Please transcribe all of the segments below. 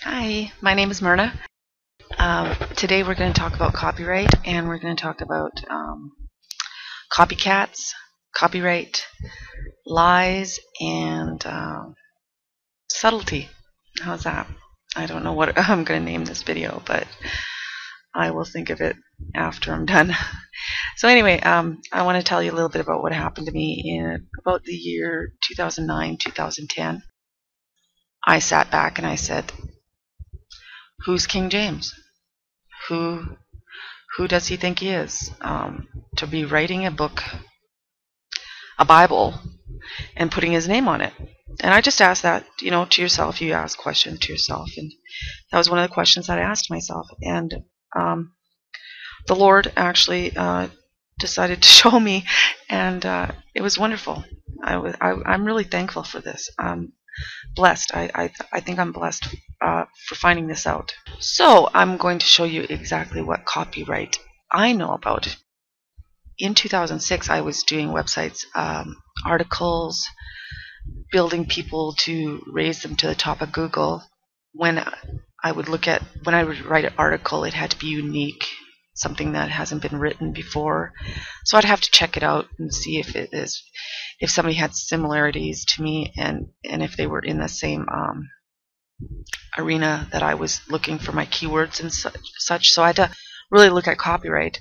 Hi, my name is Myrna. Today we're going to talk about copyright, and we're going to talk about copycats, copyright, lies, and subtlety. How's that? I don't know what I'm going to name this video, but I will think of it after I'm done. So anyway, I want to tell you a little bit about what happened to me in about the year 2009, 2010. I sat back and I said, who's King James? Who does he think he is, to be writing a book, a Bible, and putting his name on it? And I just asked that, to yourself. You ask questions to yourself, and that was one of the questions that I asked myself. And the Lord actually decided to show me, and it was wonderful. I'm really thankful for this. I'm blessed. I think I'm blessed for finding this out. So I'm going to show you exactly what copyright I know about. In 2006, I was doing websites, articles, building people to raise them to the top of Google. When I would write an article, it had to be unique, something that hasn't been written before. So I'd have to check it out and see if somebody had similarities to me, and if they were in the same arena that I was looking for my keywords and such. So I had to really look at copyright,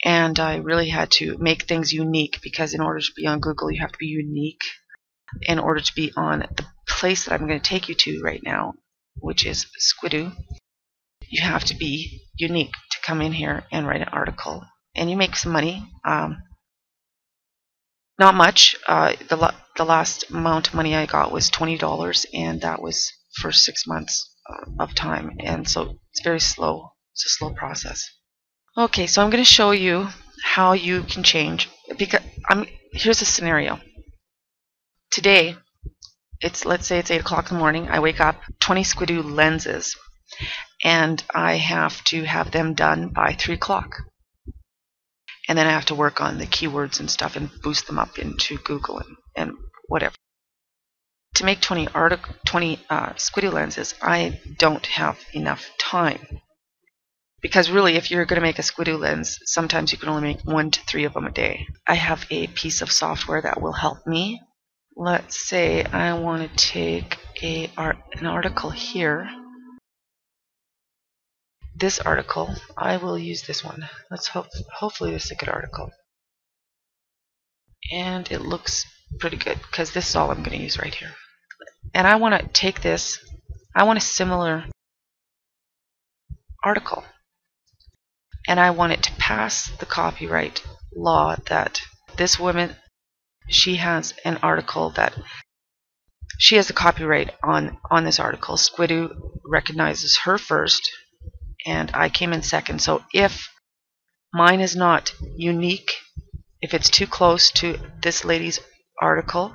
and I really had to make things unique, because in order to be on Google, you have to be unique. In order to be on the place that I'm going to take you to right now, which is Squidoo, you have to be unique to come in here and write an article. And you make some money. Not much. The last amount of money I got was $20, and that was for 6 months of time. And so it's very slow. It's a slow process. Okay, so I'm going to show you how you can change. Because here's a scenario. Today, let's say it's 8 o'clock in the morning. I wake up, 20 Squidoo lenses, and I have to have them done by 3 o'clock. And then I have to work on the keywords and stuff and boost them up into Google and whatever. To make 20 Squidoo lenses, I don't have enough time. Because really, if you're going to make a Squidoo lens, sometimes you can only make 1 to 3 of them a day. I have a piece of software that will help me. Let's say I want to take an article here. This article, I will use this one. Hopefully this is a good article. And it looks pretty good, because this is all I'm going to use right here. And I want to take this, I want a similar article. And I want it to pass the copyright law that this woman, she has an article that she has a copyright on this article. Squidoo recognizes her first, and I came in second. So if mine is not unique, if it's too close to this lady's article,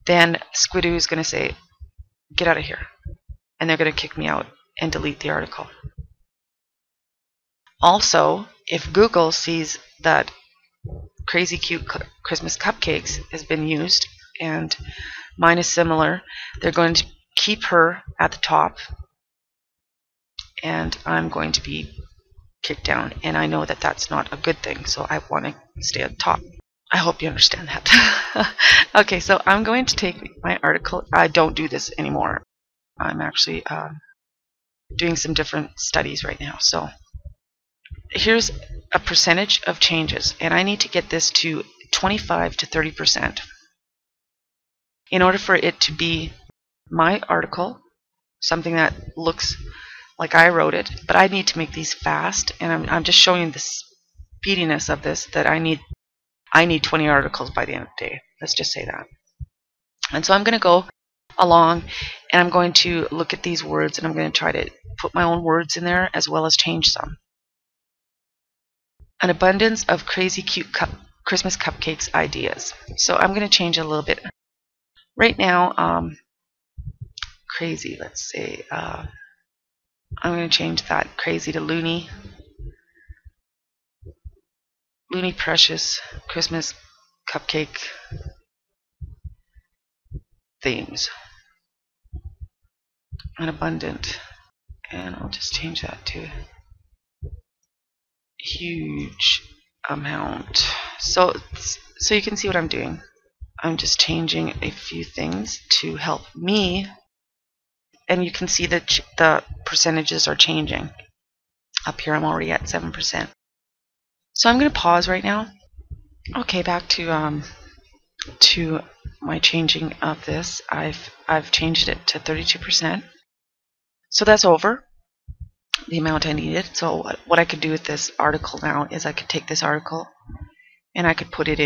then Squidoo is going to say, get out of here. And they're going to kick me out and delete the article. Also, if Google sees that Crazy Cute Christmas Cupcakes has been used and mine is similar, they're going to keep her at the top, and I'm going to be kicked down. And I know that that's not a good thing, so I want to stay at the top. I hope you understand that. Okay, so I'm going to take my article. I don't do this anymore. I'm actually doing some different studies right now. So here's a percentage of changes, and I need to get this to 25 to 30%. In order for it to be my article, something that looks like I wrote it, but I need to make these fast, and I'm just showing the speediness of this, that I need 20 articles by the end of the day. Let's just say that. And so I'm going to go along, and I'm going to look at these words, and I'm going to try to put my own words in there as well as change some. An abundance of crazy cute Christmas cupcakes ideas. So I'm going to change it a little bit. Right now, crazy, let's say, I'm going to change that crazy to loony. Loony Precious Christmas Cupcake themes. and abundant. And I'll just change that to huge amount. So you can see what I'm doing. I'm just changing a few things to help me, and you can see that the percentages are changing. Up here I'm already at 7%. So I'm going to pause right now. Okay, back to my changing of this. I've changed it to 32%. So that's over the amount I needed. So what I could do with this article now is I could take this article and I could put it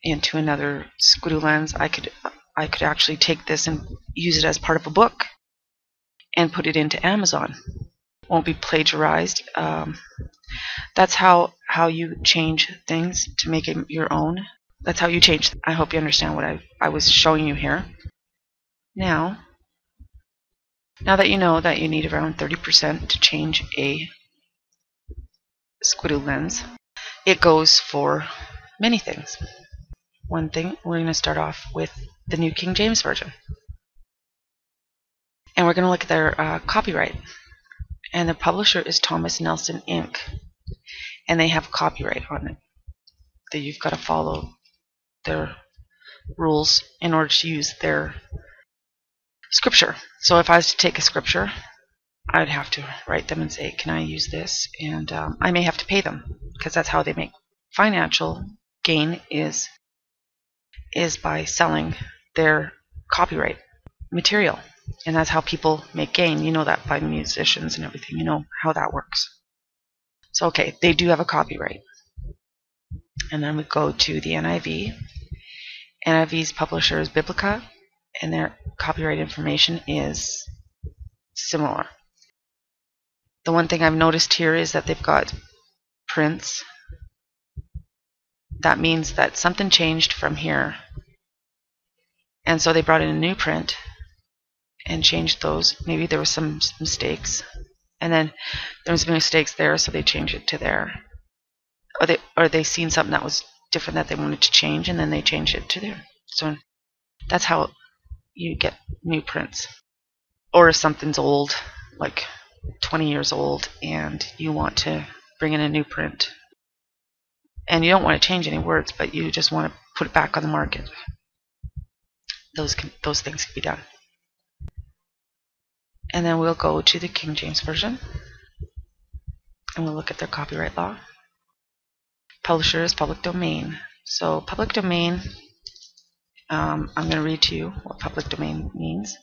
into another Squidoo lens. I could actually take this and use it as part of a book and put it into Amazon. It won't be plagiarized. That's how you change things to make it your own. That's how you change. I hope you understand what I was showing you here. Now that you know that you need around 30% to change a Squidoo lens, it goes for many things. One thing, we're going to start off with the New King James Version. And we're going to look at their copyright. And the publisher is Thomas Nelson Inc. And they have copyright on it. That you've got to follow their rules in order to use their scripture. So if I was to take a scripture, I'd have to write them and say, can I use this? And I may have to pay them, because that's how they make financial gain, is by selling their copyright material. And that's how people make gain. You know that by musicians and everything. You know how that works. So okay, they do have a copyright. And then we go to the NIV. NIV's publisher is Biblica, and their copyright information is similar. The one thing I've noticed here is that they've got prints. That means that something changed from here. And so they brought in a new print and changed those. Maybe there were some mistakes. And then there was mistakes there, so they changed it to there. Or they seen something that was different that they wanted to change, and then they changed it to there. So that's how you get new prints. Or if something's old, like 20 years old, and you want to bring in a new print, and you don't want to change any words, but you just want to put it back on the market, those things can be done. And then we'll go to the King James Version, and we'll look at their copyright law. Publisher is public domain. So public domain, I'm going to read to you what public domain means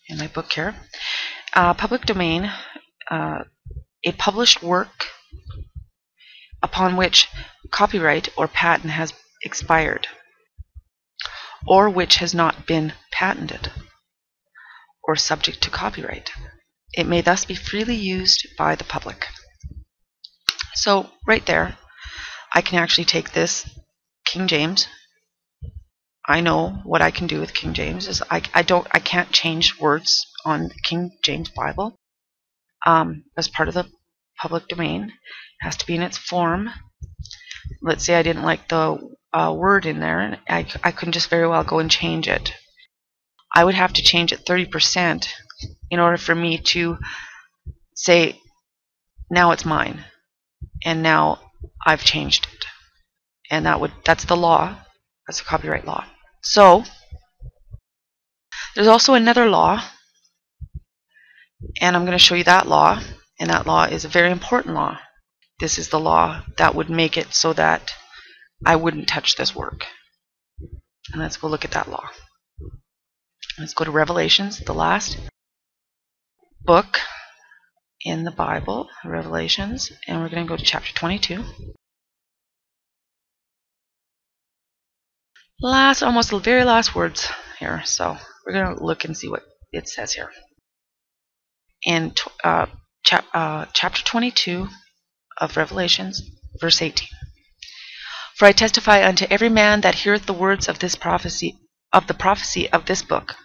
in my book here. Public domain, a published work upon which copyright or patent has expired, or which has not been patented or subject to copyright. It may thus be freely used by the public. So right there, I can actually take this King James. I know what I can do with King James is I can't change words on the King James Bible as part of the public domain. It has to be in its form. Let's say I didn't like the word in there, and I couldn't just very well go and change it. I would have to change it 30% in order for me to say, now it's mine, and now I've changed it. And that's the law. That's the copyright law. So there's also another law, and I'm going to show you that law, and that law is a very important law. This is the law that would make it so that I wouldn't touch this work. And let's go look at that law. Let's go to Revelations, the last book in the Bible, Revelations, and we're going to go to chapter 22. Almost the very last words here. So we're going to look and see what it says here. In chapter 22 of Revelations, verse 18. For I testify unto every man that heareth the words of this prophecy, of the prophecy of this book.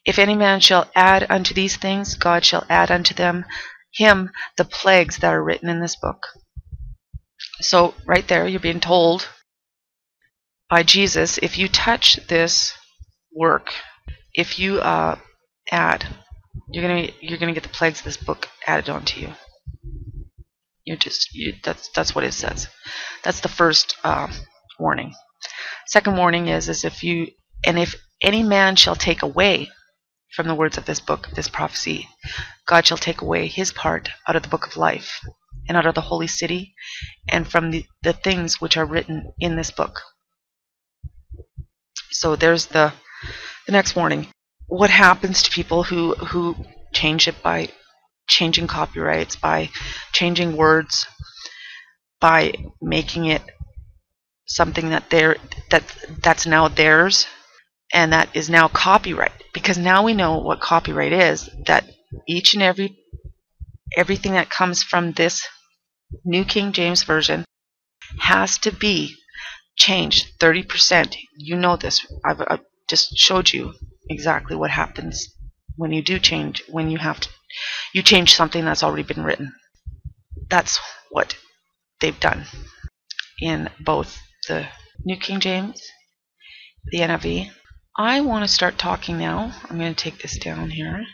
If any man shall add unto these things, God shall add unto him the plagues that are written in this book. So right there, you're being told by Jesus, if you touch this work, if you add, you're gonna get the plagues of this book added onto you. That's what it says. That's the first warning. Second warning is if any man shall take away from the words of this book, this prophecy, God shall take away his part out of the book of life, and out of the holy city, and from the things which are written in this book. So there's the next warning. What happens to people who change it by changing copyrights, by changing words, by making it something that's now theirs, and that is now copyright? Because now we know what copyright is, that each and everything that comes from this New King James Version has to be changed 30%. You know this. I've just showed you exactly what happens when you do change, when you change something that's already been written. That's what they've done in both the New King James, the NIV. I want to start talking now. I'm going to take this down here.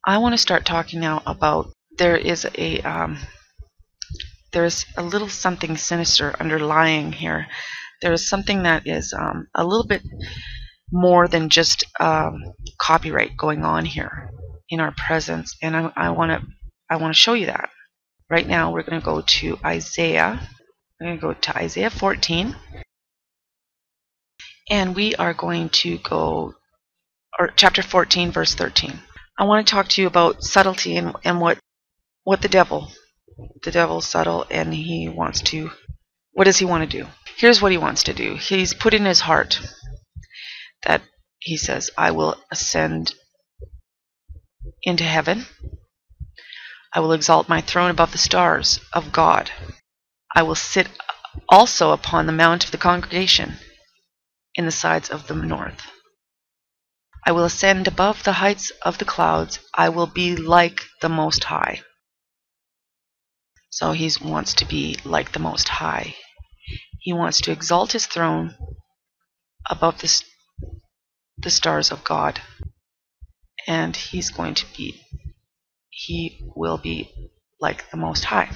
I want to start talking now about there's a little something sinister underlying here. There is something that is a little bit more than just copyright going on here in our presence, and I want to show you that. Right now we're going to go to Isaiah. We're going to go to Isaiah 14, and we are going to go, or chapter 14, verse 13. I want to talk to you about subtlety and what the devil's subtle, and he wants to, what does he want to do? Here's what he wants to do. He's put in his heart that he says, I will ascend into heaven. I will exalt my throne above the stars of God. I will sit also upon the mount of the congregation in the sides of the north. I will ascend above the heights of the clouds. I will be like the Most High. So he wants to be like the Most High. He wants to exalt his throne above the stars of God. And he will be like the Most High.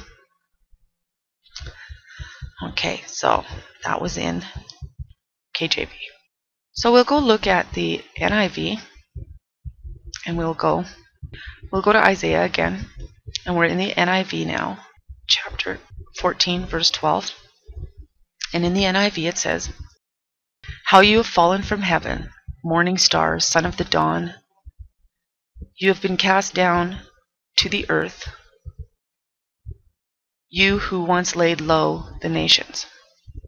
Okay, so that was in KJV. So we'll go look at the NIV, and we'll go to Isaiah again, and we're in the NIV now, chapter 14, verse 12. And in the NIV it says, How you have fallen from heaven, morning star, son of the dawn. You have been cast down to the earth, you who once laid low the nations.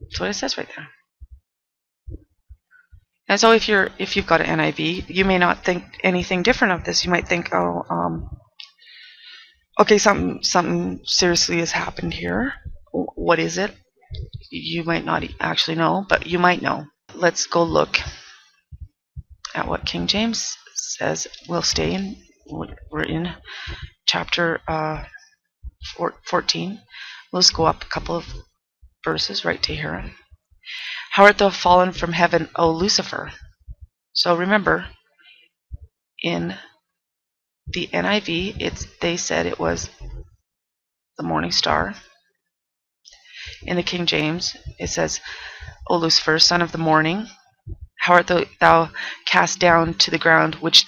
That's what it says right there. And so if you've got an NIV, you may not think anything different of this. You might think, okay, something seriously has happened here. What is it? You might not actually know, but you might know. Let's go look at what King James says. We'll stay in. We're in chapter 14. Let's go up a couple of verses right to here. How art thou fallen from heaven, O Lucifer? So remember, in the NIV, they said it was the morning star. In the King James, it says, O Lucifer, son of the morning, how art thou cast down to the ground, which